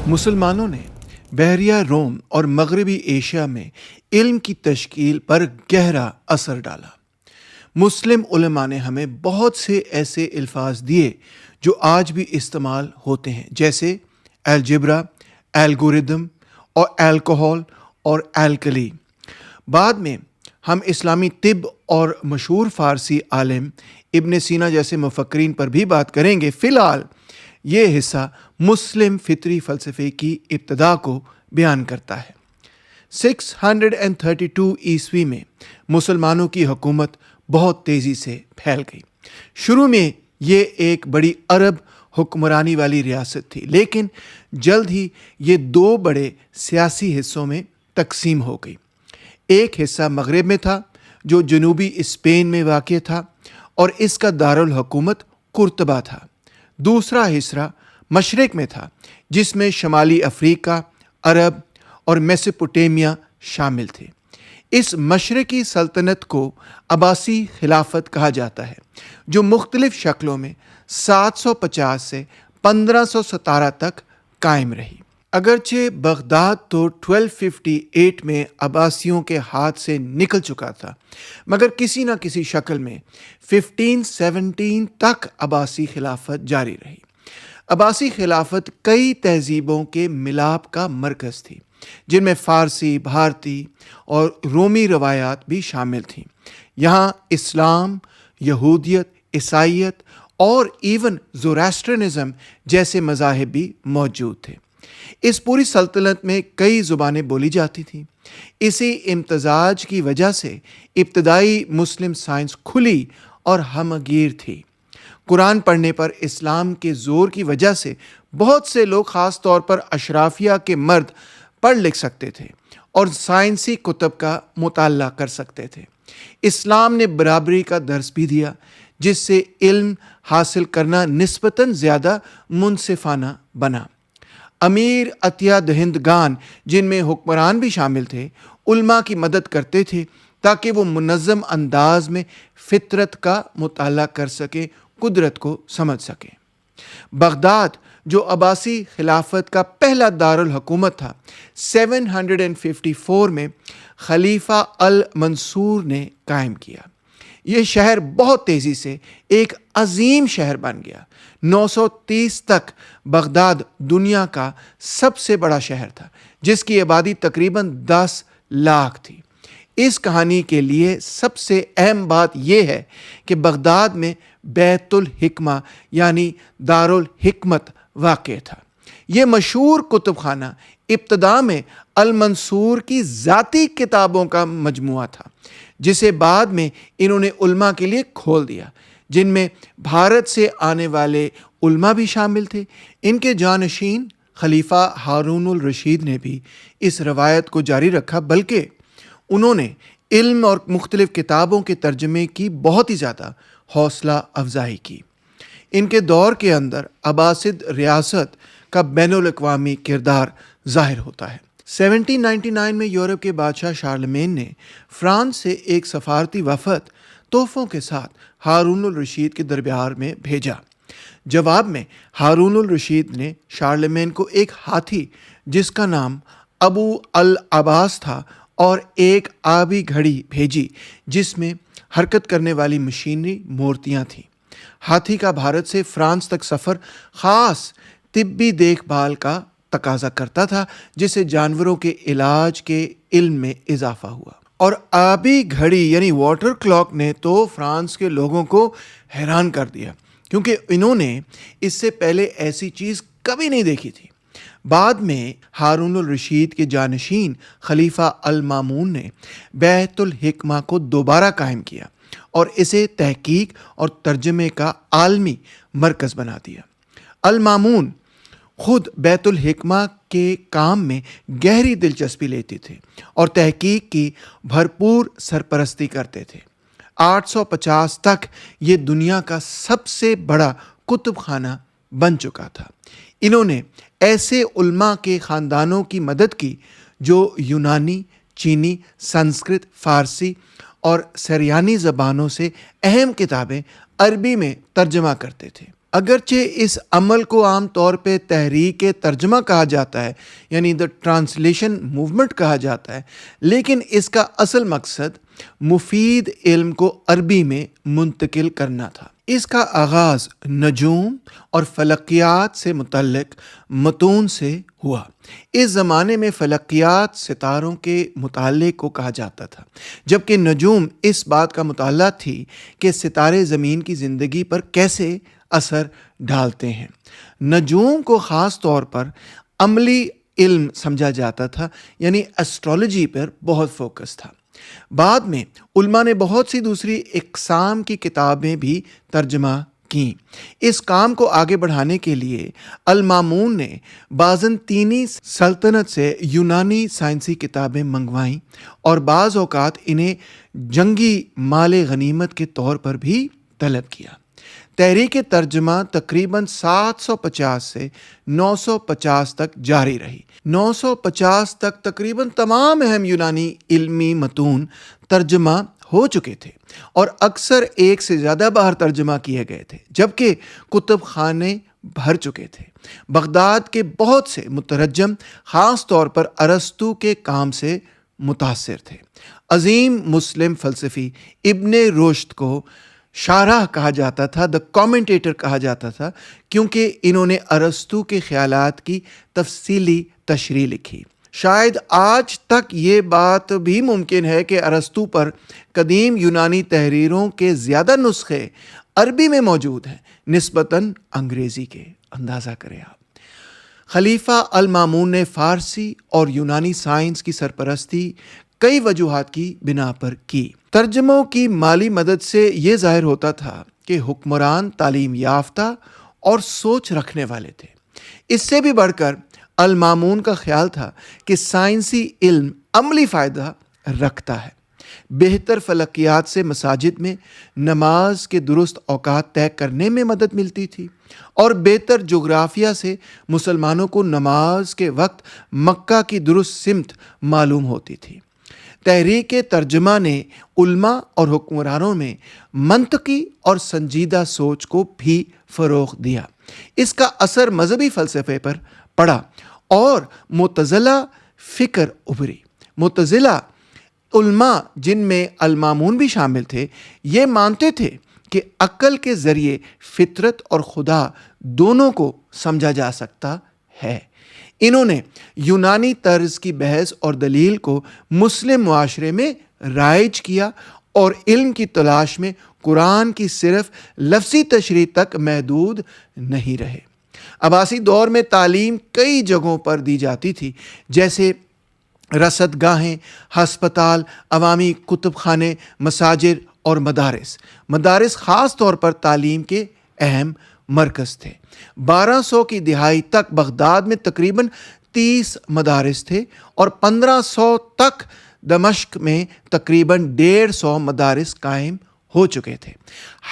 مسلمانوں نے بحریہ روم اور مغربی ایشیا میں علم کی تشکیل پر گہرا اثر ڈالا۔ مسلم علماء نے ہمیں بہت سے ایسے الفاظ دیے جو آج بھی استعمال ہوتے ہیں، جیسے الجبرا، الگورتھم اور الکحل اور الکلی۔ بعد میں ہم اسلامی طب اور مشہور فارسی عالم ابن سینا جیسے مفکرین پر بھی بات کریں گے۔ فی الحال یہ حصہ مسلم فطری فلسفے کی ابتدا کو بیان کرتا ہے۔ 632 عیسوی میں مسلمانوں کی حکومت بہت تیزی سے پھیل گئی۔ شروع میں یہ ایک بڑی عرب حکمرانی والی ریاست تھی، لیکن جلد ہی یہ دو بڑے سیاسی حصوں میں تقسیم ہو گئی۔ ایک حصہ مغرب میں تھا جو جنوبی اسپین میں واقع تھا اور اس کا دارالحکومت قرطبہ تھا۔ دوسرا حصہ مشرق میں تھا جس میں شمالی افریقہ، عرب اور میسوپوٹیمیا شامل تھے۔ اس مشرقی سلطنت کو عباسی خلافت کہا جاتا ہے، جو مختلف شکلوں میں 750 سے 1517 تک قائم رہی۔ اگرچہ بغداد تو 1258 میں عباسیوں کے ہاتھ سے نکل چکا تھا، مگر کسی نہ کسی شکل میں 1517 تک عباسی خلافت جاری رہی۔ عباسی خلافت کئی تہذیبوں کے ملاپ کا مرکز تھی، جن میں فارسی، بھارتی اور رومی روایات بھی شامل تھیں۔ یہاں اسلام، یہودیت، عیسائیت اور ایون زوراسٹرنزم جیسے مذاہب بھی موجود تھے۔ اس پوری سلطنت میں کئی زبانیں بولی جاتی تھیں۔ اسی امتزاج کی وجہ سے ابتدائی مسلم سائنس کھلی اور ہمگیر تھی۔ قرآن پڑھنے پر اسلام کے زور کی وجہ سے بہت سے لوگ، خاص طور پر اشرافیہ کے مرد، پڑھ لکھ سکتے تھے اور سائنسی کتب کا مطالعہ کر سکتے تھے۔ اسلام نے برابری کا درس بھی دیا، جس سے علم حاصل کرنا نسبتاً زیادہ منصفانہ بنا۔ امیر عطیہ دہندگان، جن میں حکمران بھی شامل تھے، علماء کی مدد کرتے تھے تاکہ وہ منظم انداز میں فطرت کا مطالعہ کر سکیں، قدرت کو سمجھ سکیں۔ بغداد، جو عباسی خلافت کا پہلا دارالحکومت تھا، 754 میں خلیفہ المنصور نے قائم کیا۔ یہ شہر بہت تیزی سے ایک عظیم شہر بن گیا۔ 930 تک بغداد دنیا کا سب سے بڑا شہر تھا، جس کی آبادی تقریباً 10 لاکھ تھی۔ اس کہانی کے لیے سب سے اہم بات یہ ہے کہ بغداد میں بیت الحکمہ یعنی دارالحکمت واقع تھا۔ یہ مشہور کتب خانہ ابتدا میں المنصور کی ذاتی کتابوں کا مجموعہ تھا، جسے بعد میں انہوں نے علماء کے لیے کھول دیا، جن میں بھارت سے آنے والے علماء بھی شامل تھے۔ ان کے جانشین خلیفہ ہارون الرشید نے بھی اس روایت کو جاری رکھا، بلکہ انہوں نے علم اور مختلف کتابوں کے ترجمے کی بہت ہی زیادہ حوصلہ افزائی کی۔ ان کے دور کے اندر عباسد ریاست کا بین الاقوامی کردار ظاہر ہوتا ہے۔ 1799 میں یورپ کے بادشاہ شارلمین نے فرانس سے ایک سفارتی وفد تحفوں کے ساتھ ہارون الرشید کے دربار میں بھیجا۔ جواب میں ہارون الرشید نے شارلمین کو ایک ہاتھی جس کا نام ابو العباس تھا اور ایک آبی گھڑی بھیجی جس میں حرکت کرنے والی مشینری مورتیاں تھیں۔ ہاتھی کا بھارت سے فرانس تک سفر خاص طبی دیکھ بھال کا تقاضا کرتا تھا، جس سے جانوروں کے علاج کے علم میں اضافہ ہوا۔ اور آبی گھڑی یعنی واٹر کلاک نے تو فرانس کے لوگوں کو حیران کر دیا، کیونکہ انہوں نے اس سے پہلے ایسی چیز کبھی نہیں دیکھی تھی۔ بعد میں ہارون الرشید کے جانشین خلیفہ المامون نے بیت الحکمہ کو دوبارہ قائم کیا اور اسے تحقیق اور ترجمے کا عالمی مرکز بنا دیا۔ المامون خود بیت الحکمہ کے کام میں گہری دلچسپی لیتے تھے اور تحقیق کی بھرپور سرپرستی کرتے تھے۔ 850 تک یہ دنیا کا سب سے بڑا کتب خانہ بن چکا تھا۔ انہوں نے ایسے علماء کے خاندانوں کی مدد کی جو یونانی، چینی، سنسکرت، فارسی اور سریانی زبانوں سے اہم کتابیں عربی میں ترجمہ کرتے تھے۔ اگرچہ اس عمل کو عام طور پہ تحریک ترجمہ کہا جاتا ہے، یعنی دا ٹرانسلیشن موومنٹ کہا جاتا ہے، لیکن اس کا اصل مقصد مفید علم کو عربی میں منتقل کرنا تھا۔ اس کا آغاز نجوم اور فلکیات سے متعلق متون سے ہوا۔ اس زمانے میں فلکیات ستاروں کے مطالعے کو کہا جاتا تھا، جبکہ نجوم اس بات کا مطالعہ تھی کہ ستارے زمین کی زندگی پر کیسے اثر ڈالتے ہیں۔ نجوم کو خاص طور پر عملی علم سمجھا جاتا تھا، یعنی ایسٹرولوجی پر بہت فوکس تھا۔ بعد میں علماء نے بہت سی دوسری اقسام کی کتابیں بھی ترجمہ کیں۔ اس کام کو آگے بڑھانے کے لیے المامون نے بازنطینی سلطنت سے یونانی سائنسی کتابیں منگوائیں اور بعض اوقات انہیں جنگی مال غنیمت کے طور پر بھی طلب کیا۔ تحریک ترجمہ تقریباً 750 سے 950 تک جاری رہی۔ 950 تک تقریباً تمام اہم یونانی علمی متون ترجمہ ہو چکے تھے اور اکثر ایک سے زیادہ بار ترجمہ کیے گئے تھے، جبکہ کتب خانے بھر چکے تھے۔ بغداد کے بہت سے مترجم خاص طور پر ارسطو کے کام سے متاثر تھے۔ عظیم مسلم فلسفی ابن رشد کو شارح کہا جاتا تھا، دا کامنٹیٹر کہا جاتا تھا، کیونکہ انہوں نے ارسطو کے خیالات کی تفصیلی تشریح لکھی۔ شاید آج تک یہ بات بھی ممکن ہے کہ ارسطو پر قدیم یونانی تحریروں کے زیادہ نسخے عربی میں موجود ہیں نسبتاً انگریزی کے۔ اندازہ کریں آپ۔ خلیفہ المامون نے فارسی اور یونانی سائنس کی سرپرستی کئی وجوہات کی بنا پر کی۔ ترجموں کی مالی مدد سے یہ ظاہر ہوتا تھا کہ حکمران تعلیم یافتہ اور سوچ رکھنے والے تھے۔ اس سے بھی بڑھ کر المامون کا خیال تھا کہ سائنسی علم عملی فائدہ رکھتا ہے۔ بہتر فلکیات سے مساجد میں نماز کے درست اوقات طے کرنے میں مدد ملتی تھی، اور بہتر جغرافیہ سے مسلمانوں کو نماز کے وقت مکہ کی درست سمت معلوم ہوتی تھی۔ تحریک ترجمہ نے علماء اور حکمرانوں میں منطقی اور سنجیدہ سوچ کو بھی فروغ دیا۔ اس کا اثر مذہبی فلسفے پر پڑا اور معتزلہ فکر ابھری۔ معتزلہ علماء، جن میں المامون بھی شامل تھے، یہ مانتے تھے کہ عقل کے ذریعے فطرت اور خدا دونوں کو سمجھا جا سکتا ہے۔ انہوں نے یونانی طرز کی بحث اور دلیل کو مسلم معاشرے میں رائج کیا اور علم کی تلاش میں قرآن کی صرف لفظی تشریح تک محدود نہیں رہے۔ عباسی دور میں تعلیم کئی جگہوں پر دی جاتی تھی، جیسے رصد گاہیں، ہسپتال، عوامی کتب خانے، مساجد اور مدارس۔ مدارس خاص طور پر تعلیم کے اہم مرکز تھے۔ 1200 کی دہائی تک بغداد میں تقریباً 30 مدارس تھے اور 1500 تک دمشق میں تقریباً 150 مدارس قائم ہو چکے تھے۔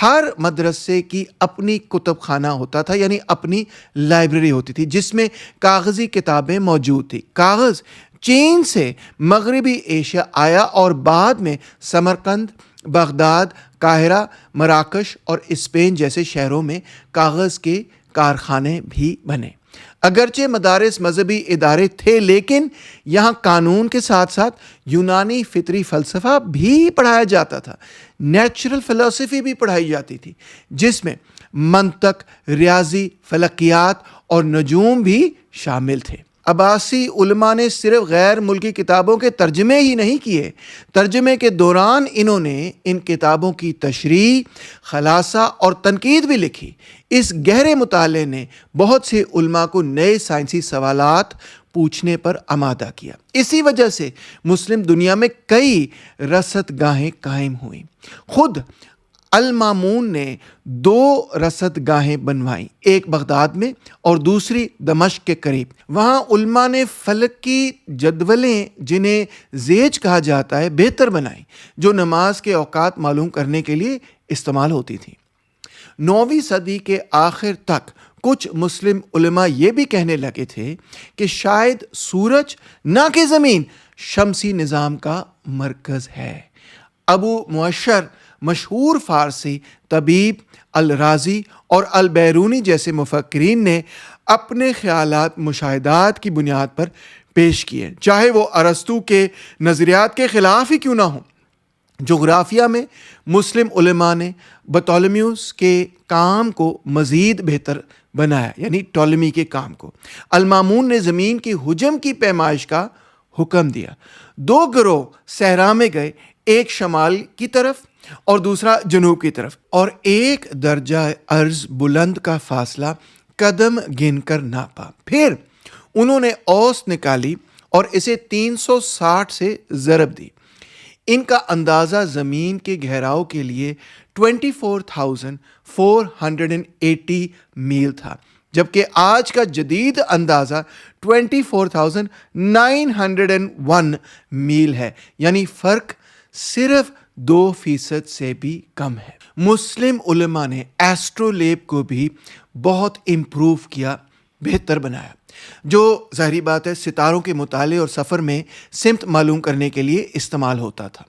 ہر مدرسے کی اپنی کتب خانہ ہوتا تھا، یعنی اپنی لائبریری ہوتی تھی، جس میں کاغذی کتابیں موجود تھیں۔ کاغذ چین سے مغربی ایشیا آیا اور بعد میں سمرقند، بغداد، قاہرہ، مراکش اور اسپین جیسے شہروں میں کاغذ کے کارخانے بھی بنے۔ اگرچہ مدارس مذہبی ادارے تھے، لیکن یہاں قانون کے ساتھ ساتھ یونانی فطری فلسفہ بھی پڑھایا جاتا تھا۔ نیچرل فلسفی بھی پڑھائی جاتی تھی، جس میں منطق، ریاضی، فلکیات اور نجوم بھی شامل تھے۔ عباسی علماء نے صرف غیر ملکی کتابوں کے ترجمے ہی نہیں کیے، ترجمے کے دوران انہوں نے ان کتابوں کی تشریح، خلاصہ اور تنقید بھی لکھی۔ اس گہرے مطالعے نے بہت سے علماء کو نئے سائنسی سوالات پوچھنے پر آمادہ کیا۔ اسی وجہ سے مسلم دنیا میں کئی رصد گاہیں قائم ہوئیں۔ خود المامون نے 2 رصد گاہیں بنوائیں، ایک بغداد میں اور دوسری دمشق کے قریب۔ وہاں علماء نے فلکی جدولیں، جنہیں زیج کہا جاتا ہے، بہتر بنائیں، جو نماز کے اوقات معلوم کرنے کے لیے استعمال ہوتی تھیں۔ 9ویں صدی کے آخر تک کچھ مسلم علماء یہ بھی کہنے لگے تھے کہ شاید سورج نہ کہ زمین شمسی نظام کا مرکز ہے۔ ابو معشر مشہور فارسی طبیب الرازی اور البیرونی جیسے مفکرین نے اپنے خیالات مشاہدات کی بنیاد پر پیش کیے، چاہے وہ ارسطو کے نظریات کے خلاف ہی کیوں نہ ہوں۔ جغرافیہ میں مسلم علماء نے بطولمیوس کے کام کو مزید بہتر بنایا، یعنی ٹولمی کے کام کو۔ المامون نے زمین کی حجم کی پیمائش کا حکم دیا۔ 2 گروہ صحرا میں گئے، ایک شمال کی طرف اور دوسرا جنوب کی طرف، اور 1 درجہ ارض بلند کا فاصلہ قدم گن کر ناپا۔ پھر انہوں نے اوس نکالی اور اسے 360 سے ضرب دی۔ ان کا اندازہ زمین کے گہراؤ کے لیے 24,480 میل تھا، جبکہ آج کا جدید اندازہ 24,901 میل ہے، یعنی فرق صرف 2% سے بھی کم ہے۔ مسلم علماء نے ایسٹرولیب کو بھی بہت امپروو کیا، بہتر بنایا، جو ظاہری بات ہے ستاروں کے مطالعے اور سفر میں سمت معلوم کرنے کے لیے استعمال ہوتا تھا۔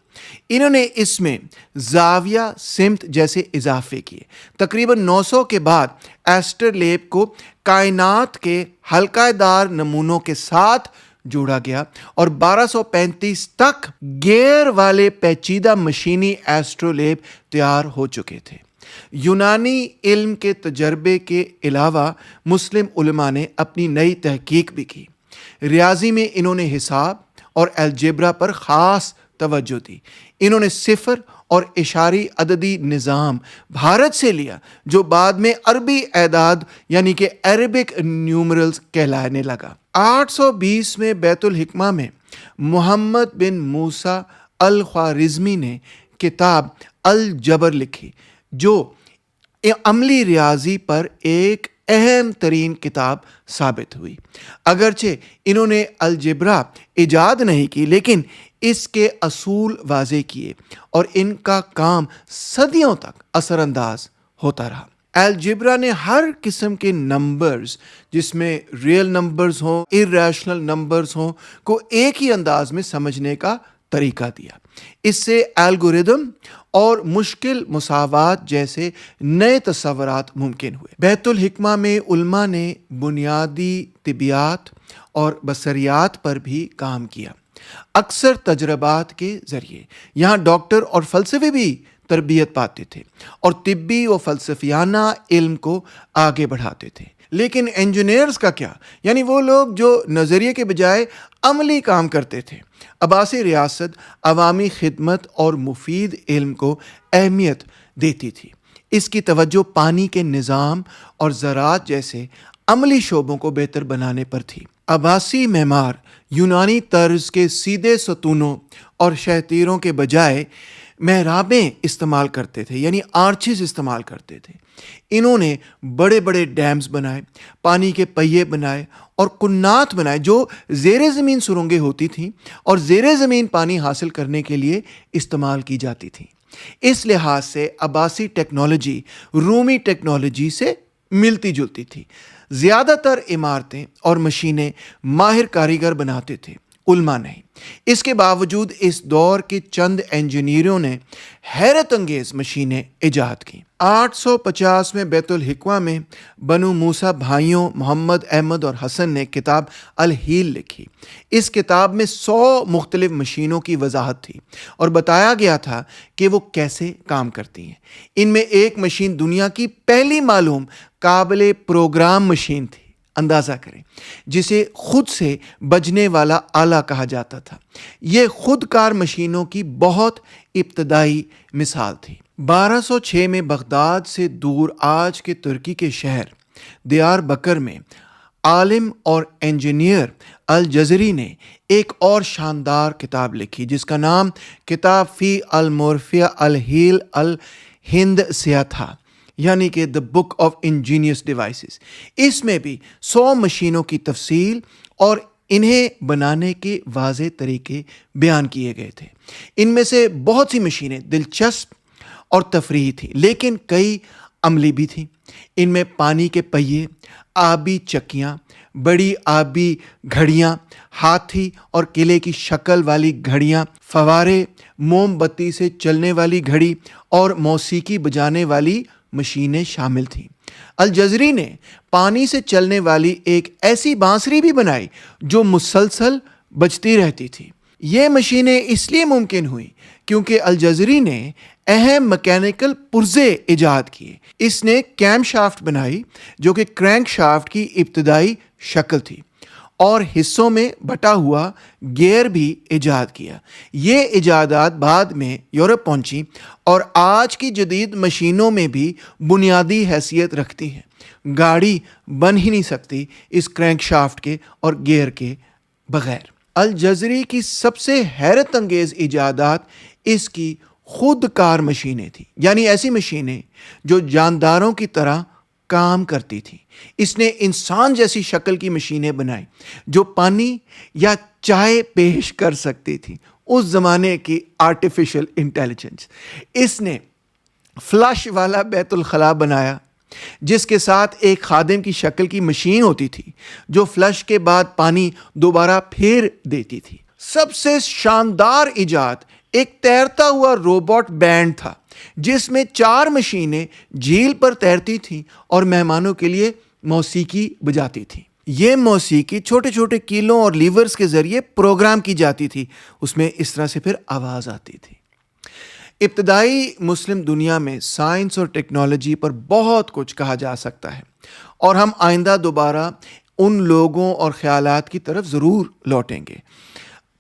انہوں نے اس میں زاویہ سمت جیسے اضافے کیے۔ تقریباً 900 کے بعد ایسٹرولیب کو کائنات کے حلقہ دار نمونوں کے ساتھ جوڑا گیا اور 1235 تک گیئر والے پیچیدہ مشینی ایسٹرولیب تیار ہو چکے تھے۔ یونانی علم کے تجربے کے علاوہ مسلم علماء نے اپنی نئی تحقیق بھی کی۔ ریاضی میں انہوں نے حساب اور الجبرا پر خاص توجہ دی۔ انہوں نے صفر اور اشاری عددی نظام بھارت سے لیا، جو بعد میں عربی اعداد یعنی کہ عربک نیومرلز کہلانے لگا۔ 820 میں بیت الحکمہ میں محمد بن موسیٰ الخوارزمی نے کتاب الجبر لکھی، جو عملی ریاضی پر ایک اہم ترین کتاب ثابت ہوئی۔ اگرچہ انہوں نے الجبرا ایجاد نہیں کی، لیکن اس کے اصول واضح کیے اور ان کا کام صدیوں تک اثر انداز ہوتا رہا۔ الجبرا نے ہر قسم کے نمبرز، جس میں ریئل نمبرز ہوں، ارریشنل نمبرز ہوں، کو ایک ہی انداز میں سمجھنے کا طریقہ دیا۔ اس سے الگوریدم اور مشکل مساوات جیسے نئے تصورات ممکن ہوئے۔ بیت الحکمہ میں علماء نے بنیادی طبیعیات اور بصریات پر بھی کام کیا، اکثر تجربات کے ذریعے۔ یہاں ڈاکٹر اور فلسفے بھی تربیت پاتے تھے اور طبی و فلسفیانہ علم کو آگے بڑھاتے تھے۔ لیکن انجینئرز کا کیا؟ یعنی وہ لوگ جو نظریے کے بجائے عملی کام کرتے تھے۔ عباسی ریاست عوامی خدمت اور مفید علم کو اہمیت دیتی تھی۔ اس کی توجہ پانی کے نظام اور زراعت جیسے عملی شعبوں کو بہتر بنانے پر تھی۔ عباسی معمار یونانی طرز کے سیدھے ستونوں اور شہتیروں کے بجائے محرابیں استعمال کرتے تھے، یعنی آرچز استعمال کرتے تھے۔ انہوں نے بڑے بڑے ڈیمز بنائے، پانی کے پہیے بنائے اور کنات بنائے جو زیر زمین سرنگیں ہوتی تھیں اور زیر زمین پانی حاصل کرنے کے لیے استعمال کی جاتی تھیں۔ اس لحاظ سے عباسی ٹیکنالوجی رومی ٹیکنالوجی سے ملتی جلتی تھی۔ زیادہ تر عمارتیں اور مشینیں ماہر کاریگر بناتے تھے، علماء نہیں۔ اس کے باوجود اس دور کے چند انجینئروں نے حیرت انگیز مشینیں ایجاد کیں۔ 850 میں بیت الحکمہ میں بنو موسیٰ بھائیوں محمد، احمد اور حسن نے کتاب الحیل لکھی۔ اس کتاب میں 100 مختلف مشینوں کی وضاحت تھی اور بتایا گیا تھا کہ وہ کیسے کام کرتی ہیں۔ ان میں ایک مشین دنیا کی پہلی معلوم قابل پروگرام مشین تھی، اندازہ کریں، جسے خود سے بجنے والا آلہ کہا جاتا تھا۔ یہ خود کار مشینوں کی بہت ابتدائی مثال تھی۔ 1206 میں بغداد سے دور آج کے ترکی کے شہر دیار بکر میں عالم اور انجینئر الجزری نے ایک اور شاندار کتاب لکھی، جس کا نام کتاب فی المورفیہ الحیل الہندسیہ تھا، یعنی کہ دا بک آف انجینئس ڈیوائسز۔ اس میں بھی 100 مشینوں کی تفصیل اور انہیں بنانے کے واضح طریقے بیان کیے گئے تھے۔ ان میں سے بہت سی مشینیں دلچسپ اور تفریحی تھیں، لیکن کئی عملی بھی تھیں۔ ان میں پانی کے پہیے، آبی چکیاں، بڑی آبی گھڑیاں، ہاتھی اور قلعے کی شکل والی گھڑیاں، فوارے، موم بتی سے چلنے والی گھڑی اور موسیقی بجانے والی مشینیں شامل تھیں۔ الجزری نے پانی سے چلنے والی ایک ایسی بانسری بھی بنائی جو مسلسل بجتی رہتی تھی۔ یہ مشینیں اس لیے ممکن ہوئیں کیونکہ الجزری نے اہم مکینیکل پرزے ایجاد کیے۔ اس نے کیم شافٹ بنائی جو کہ کرینک شافٹ کی ابتدائی شکل تھی، اور حصوں میں بٹا ہوا گیئر بھی ایجاد کیا۔ یہ ایجادات بعد میں یورپ پہنچی اور آج کی جدید مشینوں میں بھی بنیادی حیثیت رکھتی ہیں۔ گاڑی بن ہی نہیں سکتی اس کرینک شافٹ کے اور گیئر کے بغیر۔ الجزری کی سب سے حیرت انگیز ایجادات اس کی خود کار مشینیں تھیں، یعنی ایسی مشینیں جو جانداروں کی طرح کام کرتی تھیں۔ اس نے انسان جیسی شکل کی مشینیں بنائیں جو پانی یا چائے پیش کر سکتی تھیں۔ اس زمانے کی آرٹیفیشل انٹیلیجنس۔ اس نے فلش والا بیت الخلاء بنایا جس کے ساتھ ایک خادم کی شکل کی مشین ہوتی تھی جو فلش کے بعد پانی دوبارہ پھیر دیتی تھی۔ سب سے شاندار ایجاد ایک تیرتا ہوا روبوٹ بینڈ تھا جس میں 4 مشینیں جھیل پر تیرتی تھیں اور مہمانوں کے لیے موسیقی بجاتی تھیں۔ یہ موسیقی چھوٹے چھوٹے کیلوں اور لیورز کے ذریعے پروگرام کی جاتی تھی، اس میں اس طرح سے پھر آواز آتی تھی۔ ابتدائی مسلم دنیا میں سائنس اور ٹیکنالوجی پر بہت کچھ کہا جا سکتا ہے، اور ہم آئندہ دوبارہ ان لوگوں اور خیالات کی طرف ضرور لوٹیں گے،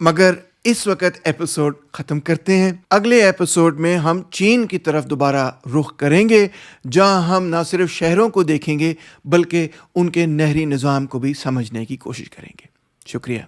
مگر اس وقت ایپیسوڈ ختم کرتے ہیں۔ اگلے ایپیسوڈ میں ہم چین کی طرف دوبارہ رخ کریں گے، جہاں ہم نہ صرف شہروں کو دیکھیں گے بلکہ ان کے نہری نظام کو بھی سمجھنے کی کوشش کریں گے۔ شکریہ۔